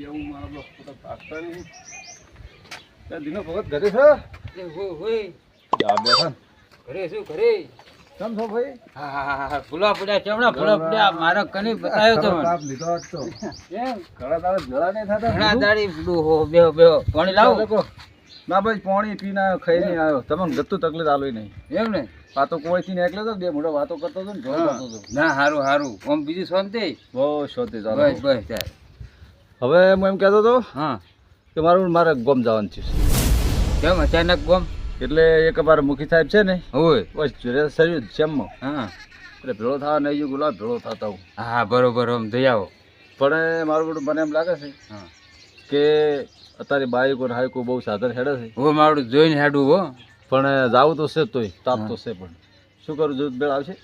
એવું મારો પોતા ભાગતા નહીં ત્યાં દિનો ભગત ઘરે છે બેઠા ઘરે શું ઘરે કેમ છો ભાઈ ફૂલા પડ્યા ચમણા ફૂલા પડ્યા મારા કની બતાવ્યો તો તાપ લીધો આજ તો કેમ ઘણા દાડા જળા નહીં થતા ઘણા દાડી હો બેહો બેહો પાણી લાવો ના ભાઈ પાણી પીને આવ્યો ખાઈ નહીં આવ્યો તમને ગતું તકલીફ આલો નહીં એમ ને વાતો કોઈથી નીકળ્યો તો બે મોટો વાતો કરતો હતો ને જોર કરતો હતો ના હારું હારું આમ બીજું શાંતિ બહુ શાંતિ ચાલો બસ બસ ચાલ હવે હું એમ કહેતો હતો હા કે મારે ગોમ જવાનું છે કેમ અચાનક ગોમ એટલે એક અમારા મુખી સાહેબ છે ને હોય બસ શરીર જેમમાં હા એટલે ભેળો થવા નહીં જો ગુલાબ ભેળો થતા હું હા બરોબર આમ જઈ આવો પણ મારું બધું મને એમ લાગે છે હા કે અત્યારે બાઈકો ને હાઈકો બહુ સાધન હેડે છે હો મારું જોઈને હેડું હો પણ જાવું તો છે જ તોય તાપ તો છે પણ શું કરું જો બેળ આવશે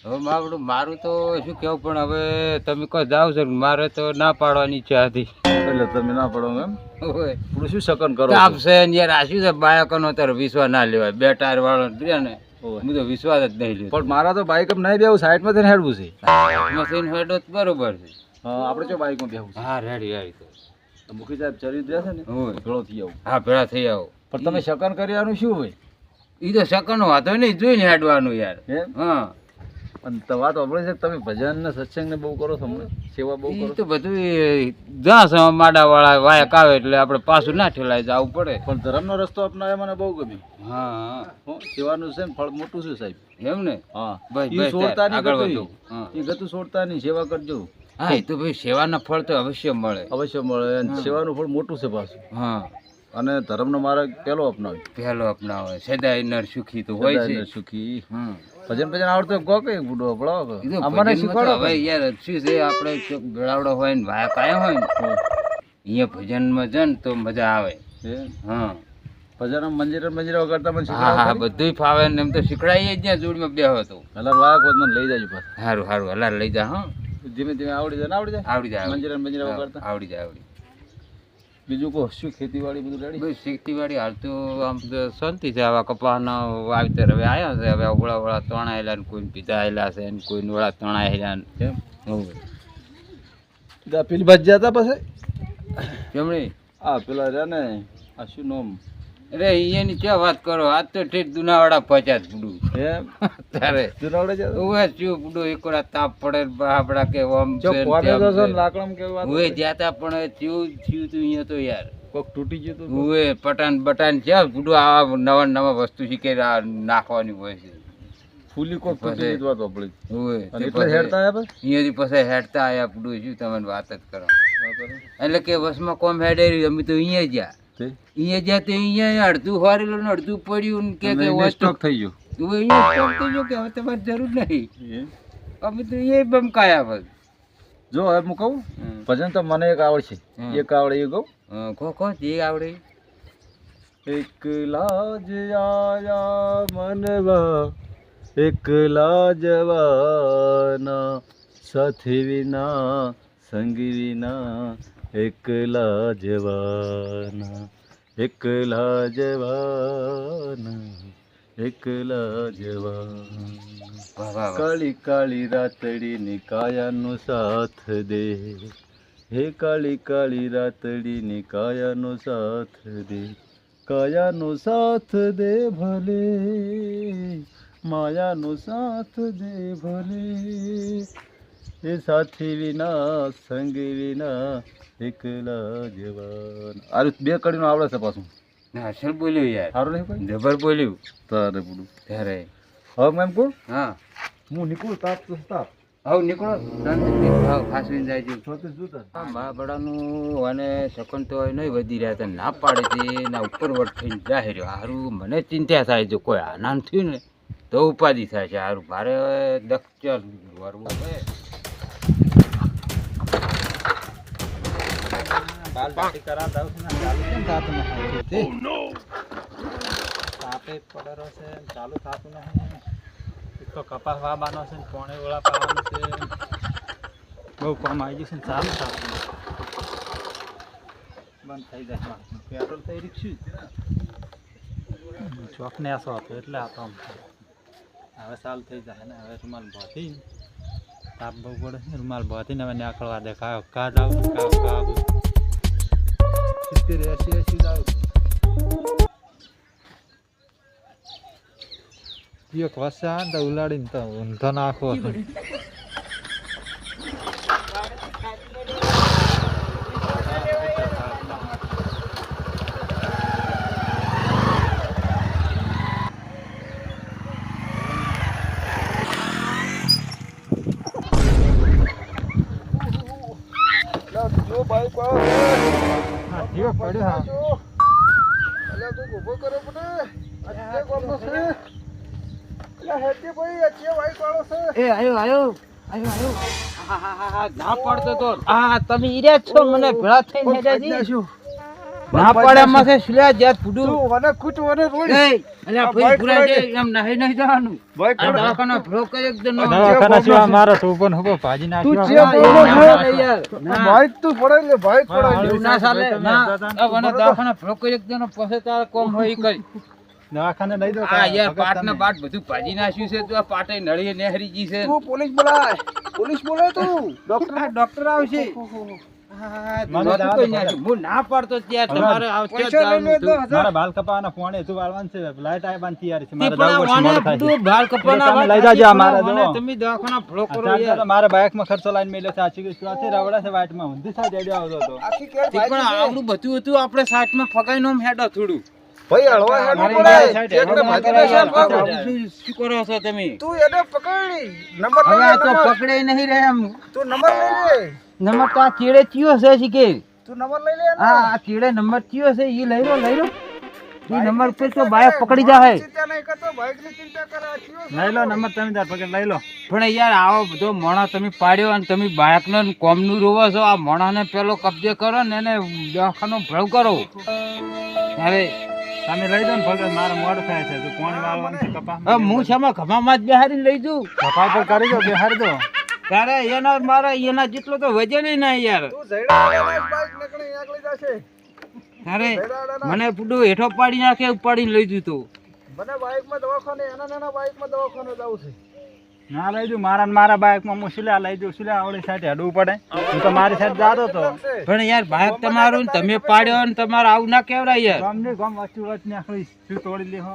હવે મારું તો શું કેવું પણ હવે તમે કોઈ જાવ છો મારે તો ના પાડવાની ઈચ્છા હતી એટલે તમે ના પડો એમ હોય થોડું શું શકન કરો તાપ છે ને યાર આ શું છે બાયકોનો તારે વિશ્વાસ ના લેવાય બે ટાયર વાળો રહ્યા ને હું તો વિશ્વાસ જ નહીં લેતો પણ મારા તો બાઈક એમ નહીં બેવું સાઈડમાં થઈને હેડવું છે મશીન હેડો તો બરોબર છે હા આપણે જો બાઈકમાં બેવું છે હા રેડી રેડી તો મુખી સાહેબ ચરી રહેશે ને હોય ભેળો થઈ આવું હા ભેળા થઈ આવો પણ તમે શકન કર્યાનું શું હોય એ તો શકનો વાંધો નહીં જોઈને હેડવાનું યાર એમ હા અને તો વાત સાંભળે છે કે તમે ભજન ને સત્સંગ ને બહુ કરો છો હમણાં સેવા બહુ એ કરો તો બધું જ્યાં સમય માડા વાળા વાયક આવે એટલે આપણે પાછું ના ઠેલાય જવું પડે પણ ધર્મનો રસ્તો અપનાવ્યો મને બહુ ગમ્યું હા હો, સેવાનું છે ને ફળ મોટું છે સાહેબ એમ ને હા બસ ઈ બસ છોડતા નહીં આગળ ગતું વધો હા એ ગતું છોડતા નહીં સેવા કરજો હા એ તો ભાઈ સેવાના ફળ તો અવશ્ય મળે અવશ્ય મળે અને સેવાનું ફળ મોટું છે પાછું હા અને ધર્મનો માર્ગ પહેલો અપનાવ્યો પહેલો અપનાવે સદાય નર સુખી તો હોય છે સદાયને સુખી હમ ભજન ભજન આવડતો ગો કઈ બુડો પડાવો એ તો અમને ભજનમાં તો શીખવાડો હવે યાર શું છે આપણે ચોક બેડાવડો હોય ને વાયા કાયા હોય ને અહીંયા ભજનમાં જાય ને તો મજા આવે હા ભજન મંજીર વગાડતા મને હા હા શીખવાડો બધુંય ફાવે ને એમ તો શીખડાઈએ જ જ્યાં જોડીમાં બેહો તો હલાર વાયા કોઈ મને લઈ જાજો પાછા સારું સારું હલાર લઈ જા હા ધીમે ધીમે આવડી જાય ને આવડી જાય આવડી જાય મંજીર વગાડતા આવડી જાય આવડી બીજું કહો શું ખેતીવાડી બધું રેડી બસ ખેતીવાડી હાલ તો આમ તો શાંતિ છે આવા કપાસના વાવેતર હવે આવ્યા છે હવે ઓળા તણાયેલા ને કોઈ પીધા આવેલા છે ને કોઈ ઓળા તણાયેલા ને એમ હોવે. પેલી બાજુ જતા પછી કેમણી આ પેલા રહ્યા ને આ શું નામ અરે અહીંયાની ક્યાં વાત કરો આજ તો ઠેઠ દુનાવાડા પહોંચ્યા જ પૂડું એમ તારે જુનાવડે જતા ઓવે શું પૂડું એકડા તાપ પડે આપડા કે આમ જો છે ને કોને તેમ તો છે છે. ને લાકડામાં કેવું વાત ઓવે જ્યાતા પણ થયું તું અહીંયા તો યાર કોક તૂટી ગયું તું ઓવે પટાન બટાન છે પૂડું આ નવા વસ્તુ શીખે નાખવાની હોય છે ફૂલી કોક તૂટી ગયું વાત આપણી ઓવે અને તે એટલે પછી હેડતા આવ્યા અહીંયાથી પછી હેડતા આયા પૂડું શું તમને વાત જ કરો એટલે કે બસમાં કોમ હેડે રહ્યું અમે તો અહીંયા ગયા તે અહીંયા જ્યાં તો અહીંયા અડધું હોરેલું ને અડધું પડ્યું ને કે અને સ્ટોક થઈ ગયો તું અહીંયા stop થઈ ગયો કે હવે તમારે જરૂર નહીં એમ? અમે તો અહીંયા બમકાયા બસ જો હવે હું કહું ભજન તો મને એક આવડશે હમ. એક આવડે એ કહું ખો જે આવડે એકલા જ આયા મનવા એકલા જવાના સાથી વિના સંગી વિના એકલા જવાના એકલા જવાના એકલા જવાના વાહ વાહ વાહ. કાળી કાળી રાતડી ની કાયાનો સાથ દે હે કાળી કાળી રાતડી ની કાયાનો સાથ દે કાયાનો સાથ દે ભલે માયાનો સાથ દે ભલે એ સાથી વિના સંગ વિના એકલા જવાન આ બે કડીનું આવડે છે પાછું ના અસલ બોલ્યું યાર સારું નહીં કોઈ જબર બોલ્યું તારે બધું ત્યારે હવે મેમ કહું હા હું નીકળું તાપ તો તાપ આવ નીકળો શાંતિથી આવ ફાસવીને જાય છે છોતેર જોતા મારાનું અને શકન તો નહીં વધી રહ્યા હતા ના પાડે છે ના ઉપર વટ થઈને જાહેર સારું મને ચિંતા થાય છે કોઈ આનાન થયું ને તો ઉપાધિ થાય છે સારું મારે દક્ષ વરવું છે બાલ બાટી કરા દઉં છું ને ચાલુ કેમ થતું નથી તે તાપે પડેલો છે ચાલુ થતું નહીં એક તો કપાસ વાવવાનો છે ને પોણે વળા પાવાનું છે બહુ કામ આવી ગયું છે ને ચાલુ થતું નથી બંધ થઈ જાય પેટ્રોલ થઈ રીક્ષું ચોકને આસો હતો એટલે આ કામ હવે ચાલુ થઈ જાય ને હવે રૂમાલ ભાતી તાપ બહુ પડે છે રૂમાલ બાંધીને હવે નીકળવા દે કા જાવ કા 70 80 જાવ એક વસા તો ઉલાડીને તો ઊંધો નાખો ના પડતો તો તમે ઈર્યા છો મને ભેળા થઈને હેડાજી ના પડ્યામાં છે સુલ્યા જ્યાં ફૂડું મને કૂટ મને રોડ અલ્યા ભાઈ પૂરા છે એમ નહીં જવાનું આ દવાખાનો ભેળો કરી એકદમ દવાખાના સિવાય મારો તો પણ હબો ભાજી નાખ્યો ભાઈ તું પડે લે ભાઈ પડે ના ચાલે ના મને દવાખાનો ભેળો કરી એકદમ પછી તારે કોમ હોય ઈ કરી દવાખાને લઈ દો આ યાર પાટના પાટ બધું ભાજી નાખ્યું છે તો આ પાટે નળી નેહરી જી છે તું પોલીસ બોલાય તું ડોક્ટર આવશે હું ના પાડતો ત્યાં તમારે મારા બાલ કપાવાના ફોને તું વાળવાનું છે લાઈટ આય બાંધી તૈયારી છે મારા બાલ કપાના લઈ જાજો મારા તમે દવાખાના ભળો કરો યાર મારા બાઇક માં ખર્ચો લાઈન મેલ્યો છે આચી ગયો છે રવડા છે વાઈટ માં ઊંધી સાઈડ એડ્યો આવતો હતો આખી કેર પણ આવડું બધું હતું આપણે સાઈડ માં ફગાઈ નો હેડો થોડું ભાઈ હળવા હેડ પડે ચેકને ભાગી નાખ્યા ભાગો શું કરો છો તમે તું એને પકડી નંબર હવે લઈ આ તો લે પકડે નહીં રહે એમ તું નંબર લઈ લે નંબર તો આ ચીડે ચિયો છે શીખે તું નંબર લઈ લે આ ચીડે નંબર ચિયો છે ઈ લઈ લો ઈ નંબર પર તો બાઇક પકડી જાહે ચિંતા નહીં કરતો બાઈક ની ચિંતા કરે આ થયો લઈ લો નંબર તમે તાર પકડ લઈ લો પણ યાર આવો બધો મોણા તમે પાડ્યો અને તમે બાઇકનો કોમનું રોવો છો આ મોણાને પેલો કબજે કરો ને એને દવાખાનો ભેળો કરો અરે તમે લઈ દો ને ભગત મારે મોડું થાય છે તું કોણ વાળવાનું છે કપા હું છેમાં ઘમામાં જ બેહારીને લઈ જઉં કપા પર કરી દો બેહારી દો તારે એના મારા એના જેટલો તો વજન ના યાર તું જઈડા બાઈક નીકળી આગળ જશે તારે મને પૂડું હેઠો પાડી નાખે ઉપાડીને લઈ દીધું મને બાઈક માં દવાખાને નાના બાઈક માં દવાખાને જવું છે ના લઈ દઉં મારા બાઇક માં હું સિલા લઈ દઉં સિલા આવડી સાઈડ હેડવું પડે હું તો મારી સાઈડ જાતો તો પણ યાર બાઇક તમારું ને તમે પાડ્યો ને તમારે આવું ના કેવડાય યાર ગમ ને ગમ વચ્ચે નાખી શું તોડી લેહો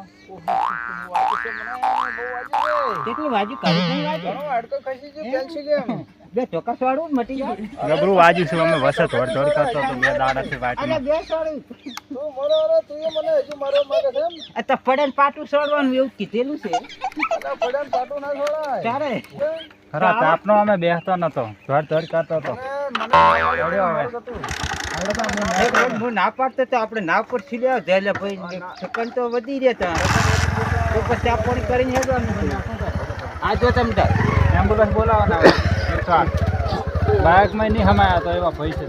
કેટલું વાજુ કાઢી નહીં વાજુ હાડકો ખસી ગયો કેલ્શિયમ બે ચોક્કસ વાળું મટી જાય ગબરું વાજ્યું છે અમે વસે થોડ કરતો તો બે દાડાથી વાટ બે સોડું તું મરો રે તું મને હજુ મારો માંગે છે એમ આ તો પડે ને પાટું સોડવાનું એવું કીધેલું છે આ પડ્યા પાટો ના છોડાય તારે ખરા તાપનો અમે બેસતો નતો થોડ કરતો તો હું ના પાડતો તો આપણે ના પર છીલ્યા જાય ભાઈ સેકન્ડ તો વધી રહ્યા તો પછી ચા પાણી કરીને હેડવાનું આ જો તમે એમ્બ્યુલન્સ બોલાવવાના બાઇક માં નહીં હમાયા તો એવા ભાઈ છે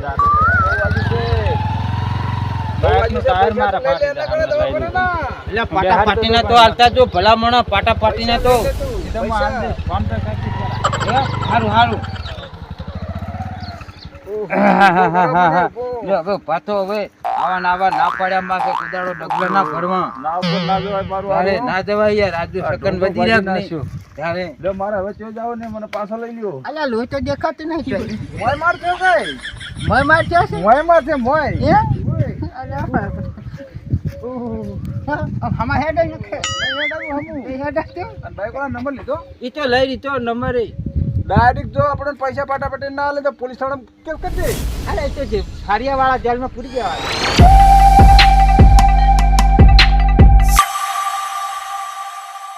બાઇક નું ટાયર મારા ફાટી એટલે પાટા પાટીના તો હાલતા જો ભલામણ પાટા પાટીના તો ફોન પે કરી સારું હવે પાછો હવે આવા ના પાડ્યા માં કે કુદાડો ડગલો ના ભરવા ના ઉપર ના જવાય મારું અરે ના જવાય યાર આજે સેકન્ડ વધી રહ્યા નહીં ત્યારે જો મારા હવે ચો જાવ ને મને પાછો લઈ લ્યો અલ્યા લોહી તો દેખાતું નહીં મોય માર થયો કઈ મોય માર થયો છે મોય માર છે મોય એ અલ્યા હમા હેડ નખે હેડ તો અને બાઈક વાળા નંબર લીધો ઈ તો લઈ લીધો નંબર એ ડાયરેક્ટ જો આપણે પૈસા પાટા પટે ના લે તો પોલીસ વાળા કેમ કરજે અરે એ તો જે ફારિયા વાળા જેલમાં પૂરી ગયા